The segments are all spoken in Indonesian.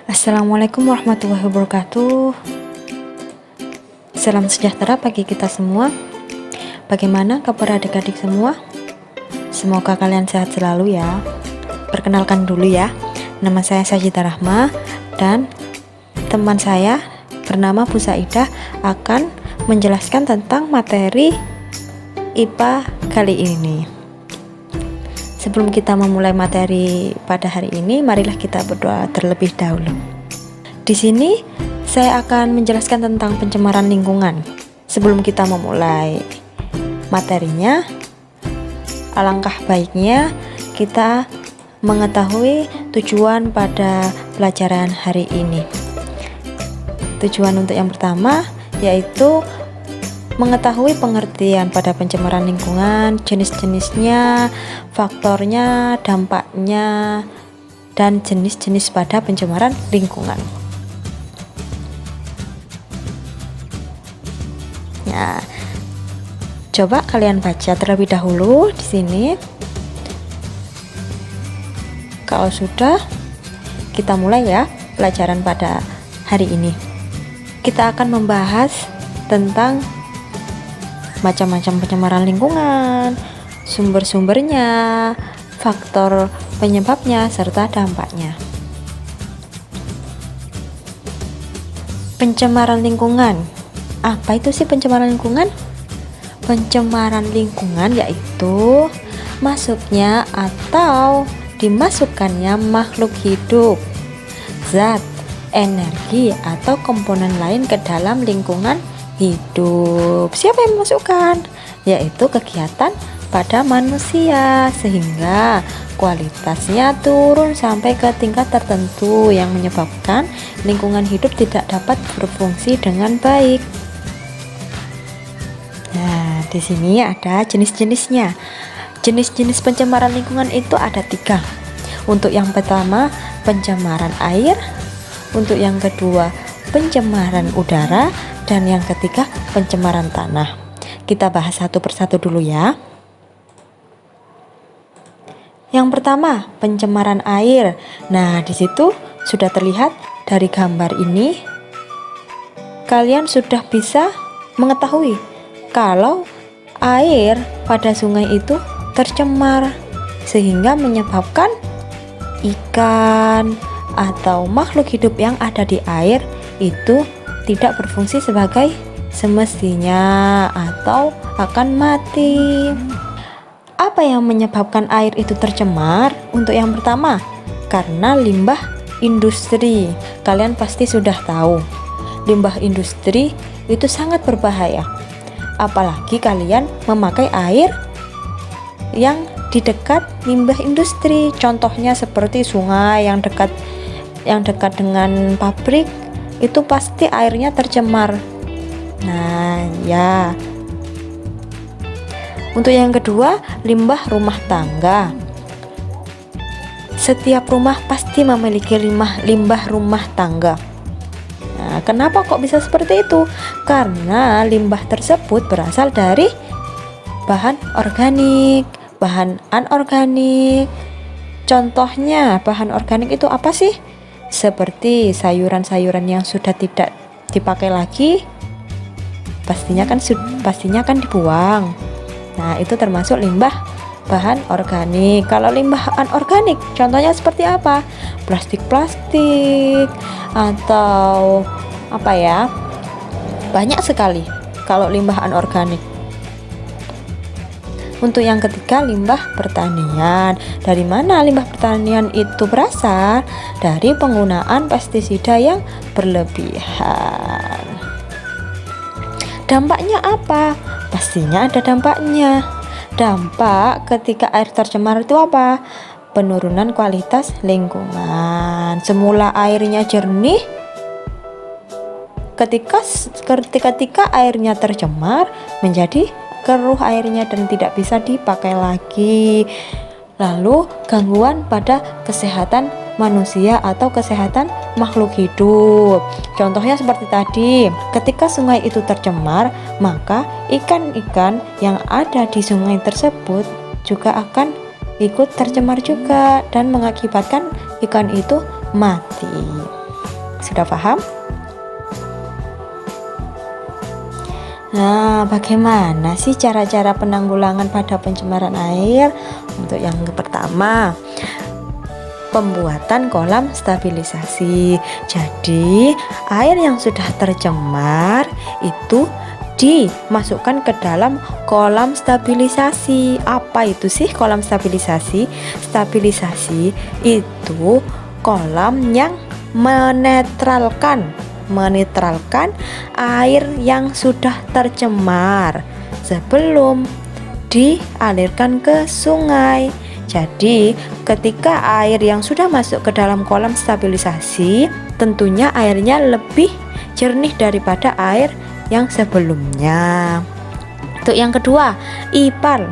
Assalamualaikum warahmatullahi wabarakatuh. Salam sejahtera bagi kita semua. Bagaimana kabar adik-adik semua? Semoga kalian sehat selalu ya. Perkenalkan dulu ya, nama saya Sajidah Rahma dan teman saya bernama Bu Saidah akan menjelaskan tentang materi IPA kali ini. Sebelum kita memulai materi pada hari ini, marilah kita berdoa terlebih dahulu. Di sini saya akan menjelaskan tentang pencemaran lingkungan. Sebelum kita memulai materinya, alangkah baiknya kita mengetahui tujuan pada pelajaran hari ini. Tujuan untuk yang pertama yaitu mengetahui pengertian pada pencemaran lingkungan, jenis-jenisnya, faktornya, dampaknya, dan jenis-jenis pada pencemaran lingkungan. Ya, coba kalian baca terlebih dahulu di sini. Kalau sudah, kita mulai ya pelajaran pada hari ini. Kita akan membahas tentang macam-macam pencemaran lingkungan, sumber-sumbernya, faktor penyebabnya, serta dampaknya. Pencemaran lingkungan. Apa itu sih pencemaran lingkungan? Pencemaran lingkungan yaitu masuknya atau dimasukkannya makhluk hidup, zat, energi, atau komponen lain ke dalam lingkungan hidup. Siapa yang memasukkan? Yaitu kegiatan pada manusia, sehingga kualitasnya turun sampai ke tingkat tertentu yang menyebabkan lingkungan hidup tidak dapat berfungsi dengan baik. Nah, di sini ada jenis-jenisnya. Jenis-jenis pencemaran lingkungan itu ada 3. Untuk yang pertama, pencemaran air. Untuk yang kedua, pencemaran udara. Dan yang ketiga, pencemaran tanah. Kita bahas satu persatu dulu ya. Yang pertama, pencemaran air. Nah, di situ sudah terlihat dari gambar ini. Kalian sudah bisa mengetahui kalau air pada sungai itu tercemar sehingga menyebabkan ikan atau makhluk hidup yang ada di air itu tidak berfungsi sebagai semestinya atau akan mati. Apa yang menyebabkan air itu tercemar? Untuk yang pertama, karena limbah industri. Kalian pasti sudah tahu, limbah industri itu sangat berbahaya. Apalagi kalian memakai air yang di dekat limbah industri. Contohnya seperti sungai yang dekat dengan pabrik, itu pasti airnya tercemar. Nah, ya. Untuk yang kedua, limbah rumah tangga. Setiap rumah pasti memiliki limbah rumah tangga. Nah, kenapa kok bisa seperti itu? Karena limbah tersebut berasal dari bahan organik, bahan anorganik. Contohnya, bahan organik itu apa sih? Seperti sayuran-sayuran yang sudah tidak dipakai lagi, pastinya kan dibuang. Nah, itu termasuk limbah bahan organik. Kalau limbah anorganik, contohnya seperti apa? Plastik-plastik atau apa ya? Banyak sekali kalau limbah anorganik. Untuk yang ketiga, limbah pertanian. Dari mana limbah pertanian itu berasal? Dari penggunaan pestisida yang berlebihan. Dampaknya apa? Pastinya ada dampaknya. Dampak ketika air tercemar itu apa? Penurunan kualitas lingkungan. Semula airnya jernih, ketika airnya tercemar menjadi keruh airnya dan tidak bisa dipakai lagi. Lalu gangguan pada kesehatan manusia atau kesehatan makhluk hidup. Contohnya seperti tadi, ketika sungai itu tercemar, maka ikan-ikan yang ada di sungai tersebut juga akan ikut tercemar juga dan mengakibatkan ikan itu mati. Sudah paham? Nah, bagaimana sih cara-cara penanggulangan pada pencemaran air? Untuk yang pertama, pembuatan kolam stabilisasi. Jadi, air yang sudah tercemar itu dimasukkan ke dalam kolam stabilisasi. Apa itu sih kolam stabilisasi? Stabilisasi itu kolam yang menetralkan air yang sudah tercemar sebelum dialirkan ke sungai. Jadi, ketika air yang sudah masuk ke dalam kolam stabilisasi, tentunya airnya lebih jernih daripada air yang sebelumnya. Untuk yang kedua, IPAL.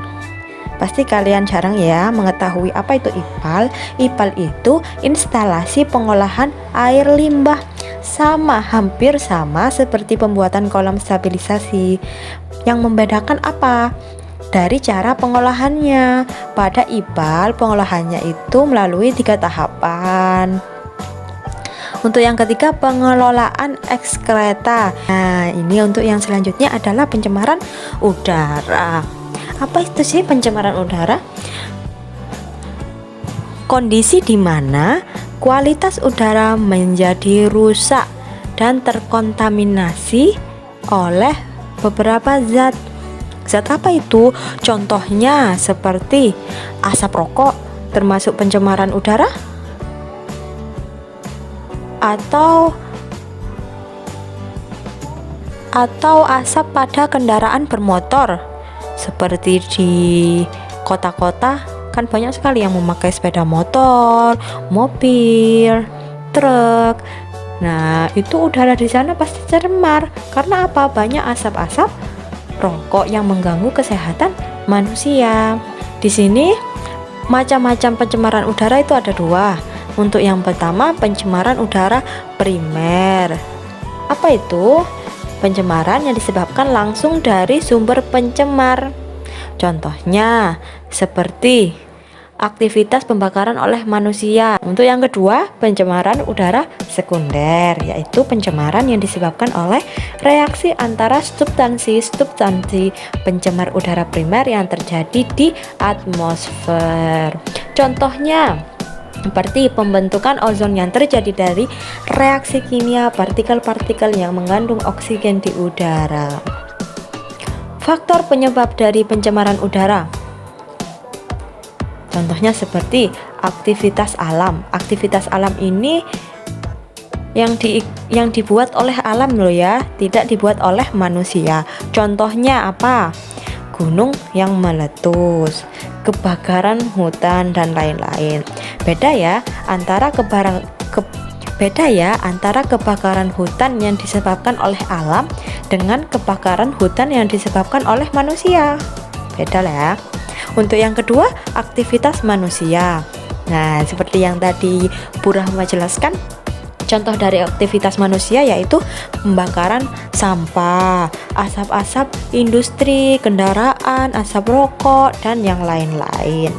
Pasti kalian jarang ya mengetahui apa itu IPAL. IPAL itu instalasi pengolahan air limbah. Hampir sama seperti pembuatan kolam stabilisasi. Yang membedakan apa? Dari cara pengolahannya. Pada IPAL, pengolahannya itu melalui 3 tahapan. Untuk yang ketiga, pengelolaan ekskreta. Nah, ini untuk yang selanjutnya adalah pencemaran udara. Apa itu sih pencemaran udara? Kondisi di mana kualitas udara menjadi rusak dan terkontaminasi oleh beberapa zat. Zat apa itu? Contohnya seperti asap rokok termasuk pencemaran udara, atau asap pada kendaraan bermotor. Seperti di kota-kota kan banyak sekali yang memakai sepeda motor, mobil, truk. Nah, itu udara di sana pasti tercemar. Karena apa? Banyak asap-asap rokok yang mengganggu kesehatan manusia. Di sini macam-macam pencemaran udara itu ada 2. Untuk yang pertama, pencemaran udara primer. Apa itu? Pencemaran yang disebabkan langsung dari sumber pencemar. Contohnya seperti aktivitas pembakaran oleh manusia. Untuk yang kedua, pencemaran udara sekunder, yaitu pencemaran yang disebabkan oleh reaksi antara substansi pencemar udara primer yang terjadi di atmosfer. Contohnya seperti pembentukan ozon yang terjadi dari reaksi kimia partikel-partikel yang mengandung oksigen di udara. Faktor penyebab dari pencemaran udara, contohnya seperti aktivitas alam. Aktivitas alam ini yang dibuat oleh alam loh ya, tidak dibuat oleh manusia. Contohnya apa? Gunung yang meletus, kebakaran hutan dan lain-lain. Beda ya antara kebakaran hutan yang disebabkan oleh alam dengan kebakaran hutan yang disebabkan oleh manusia. Beda lah ya. Untuk yang kedua, aktivitas manusia. Nah, seperti yang tadi Bu Rahma jelaskan, contoh dari aktivitas manusia yaitu pembakaran sampah, asap-asap industri, kendaraan, asap rokok, dan yang lain-lain.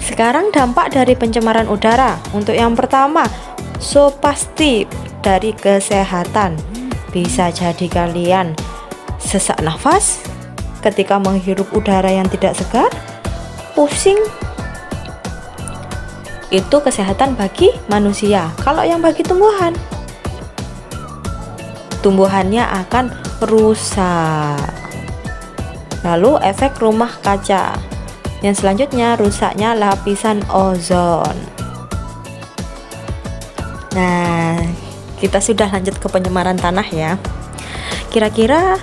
Sekarang dampak dari pencemaran udara. Untuk yang pertama, pasti dari kesehatan. Bisa jadi kalian sesak nafas ketika menghirup udara yang tidak segar, pusing. Itu kesehatan bagi manusia. Kalau yang bagi tumbuhan, tumbuhannya akan rusak. Lalu efek rumah kaca. Yang selanjutnya, rusaknya lapisan ozon. Nah, kita sudah lanjut ke pencemaran tanah ya. Kira-kira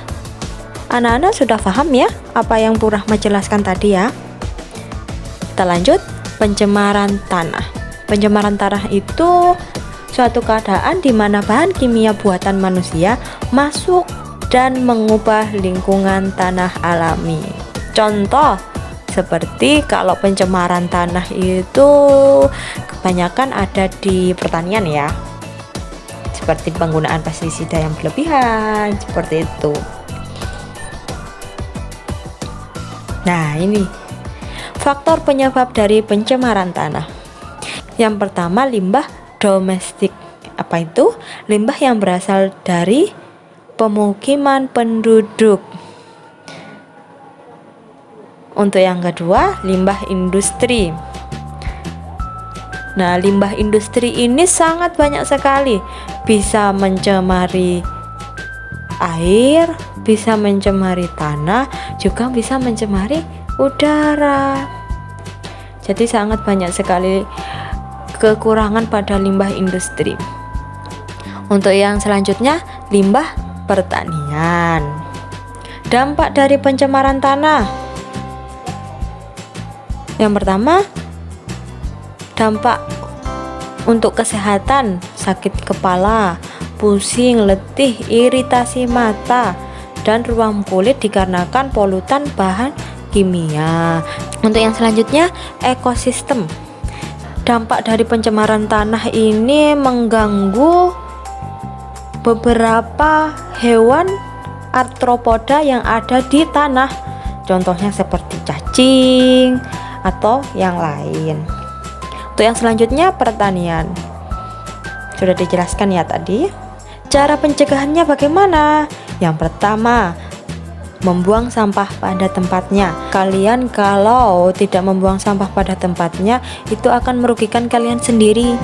anak-anak sudah paham ya apa yang Bu Rahma jelaskan tadi ya? Kita lanjut, pencemaran tanah. Pencemaran tanah itu suatu keadaan di mana bahan kimia buatan manusia masuk dan mengubah lingkungan tanah alami. Contoh seperti kalau pencemaran tanah itu kebanyakan ada di pertanian ya, seperti penggunaan pestisida yang berlebihan, seperti itu. Nah, ini faktor penyebab dari pencemaran tanah. Yang pertama, limbah domestik. Apa itu? Limbah yang berasal dari pemukiman penduduk. Untuk yang kedua, limbah industri. Nah, limbah industri ini sangat banyak sekali, bisa mencemari air, bisa mencemari tanah, juga bisa mencemari udara. Jadi sangat banyak sekali kekurangan pada limbah industri. Untuk yang selanjutnya, limbah pertanian. Dampak dari pencemaran tanah. Yang pertama, dampak untuk kesehatan, sakit kepala, pusing, letih, iritasi mata, dan ruam kulit dikarenakan polutan bahan kimia. Untuk yang selanjutnya, ekosistem. Dampak dari pencemaran tanah ini mengganggu beberapa hewan arthropoda yang ada di tanah. Contohnya seperti cacing atau yang lain. Untuk yang selanjutnya, pertanian. Sudah dijelaskan ya tadi. Cara pencegahannya bagaimana? Yang pertama, membuang sampah pada tempatnya. Kalian kalau tidak membuang sampah pada tempatnya, itu akan merugikan kalian sendiri.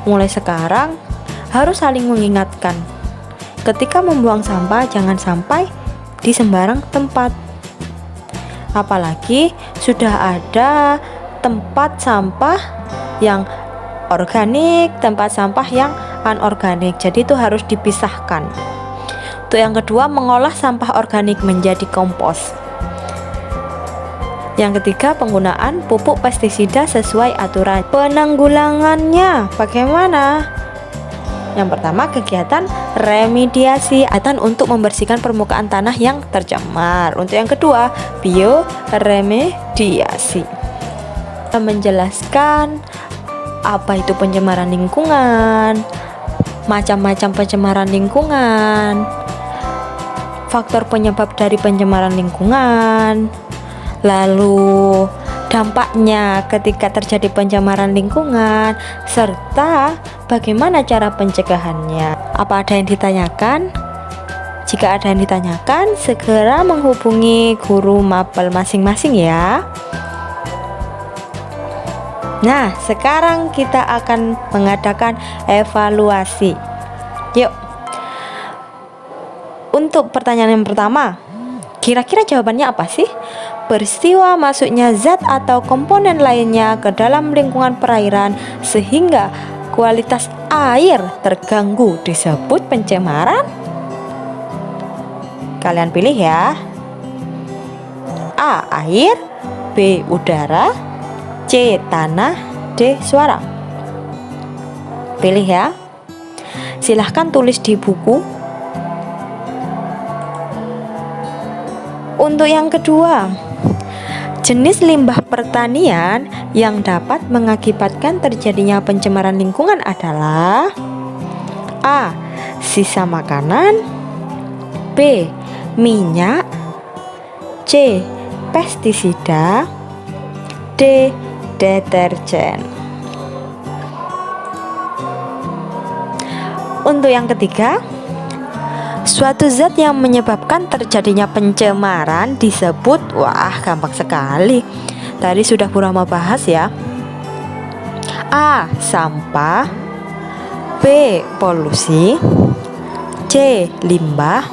Mulai sekarang harus saling mengingatkan. Ketika membuang sampah, jangan sampai di sembarang tempat. Apalagi sudah ada tempat sampah yang organik, tempat sampah yang anorganik. Jadi itu harus dipisahkan. Untuk yang kedua, mengolah sampah organik menjadi kompos. Yang ketiga, penggunaan pupuk pestisida sesuai aturan. Penanggulangannya bagaimana? Yang pertama, kegiatan remediasi untuk membersihkan permukaan tanah yang tercemar. Untuk yang kedua, bioremediasi, menjelaskan apa itu pencemaran lingkungan, macam-macam pencemaran lingkungan, faktor penyebab dari pencemaran lingkungan, lalu dampaknya ketika terjadi pencemaran lingkungan, serta bagaimana cara pencegahannya. Apa ada yang ditanyakan? Jika ada yang ditanyakan, segera menghubungi guru mapel masing-masing ya. Nah, sekarang kita akan mengadakan evaluasi. Yuk. Untuk pertanyaan yang pertama, kira-kira jawabannya apa sih? Peristiwa masuknya zat atau komponen lainnya ke dalam lingkungan perairan sehingga kualitas air terganggu disebut pencemaran? Kalian pilih ya. A. Air, B. Udara, C. Tanah, D. Suara. Pilih ya. Silahkan tulis di buku. Untuk yang kedua, jenis limbah pertanian yang dapat mengakibatkan terjadinya pencemaran lingkungan adalah A. Sisa makanan, B. Minyak, C. Pestisida, D. Deterjen. Untuk yang ketiga, suatu zat yang menyebabkan terjadinya pencemaran disebut, wah gampang sekali. Tadi sudah Bu Rahma bahas ya. A. Sampah, B. Polusi, C. Limbah,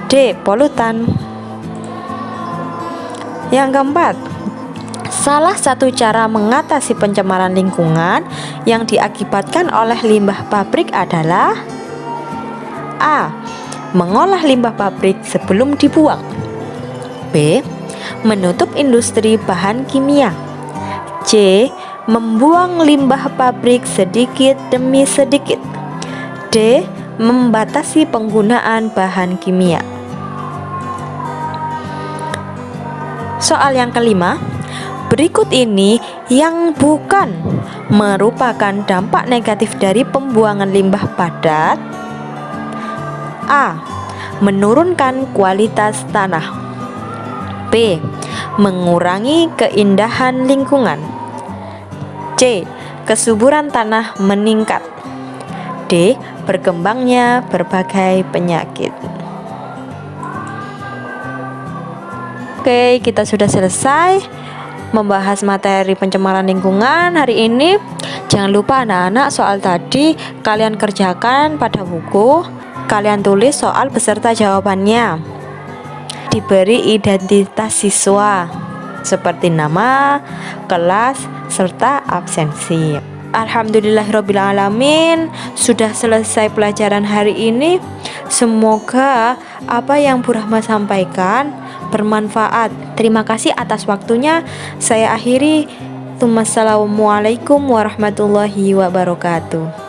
D. Polutan. Yang keempat, salah satu cara mengatasi pencemaran lingkungan yang diakibatkan oleh limbah pabrik adalah A. Mengolah limbah pabrik sebelum dibuang, B. Menutup industri bahan kimia, C. Membuang limbah pabrik sedikit demi sedikit, D. Membatasi penggunaan bahan kimia. Soal yang kelima, berikut ini yang bukan merupakan dampak negatif dari pembuangan limbah padat. A. Menurunkan kualitas tanah, B. Mengurangi keindahan lingkungan, C. Kesuburan tanah meningkat, D. Berkembangnya berbagai penyakit. Oke, kita sudah selesai membahas materi pencemaran lingkungan hari ini. Jangan lupa anak-anak, soal tadi kalian kerjakan pada buku. Kalian tulis soal beserta jawabannya. Diberi identitas siswa seperti nama, kelas, serta absensi. Alhamdulillahirrabbilalamin, sudah selesai pelajaran hari ini. Semoga apa yang Bu Rahma sampaikan bermanfaat. Terima kasih atas waktunya. Saya akhiri. Wassalamualaikum warahmatullahi wabarakatuh.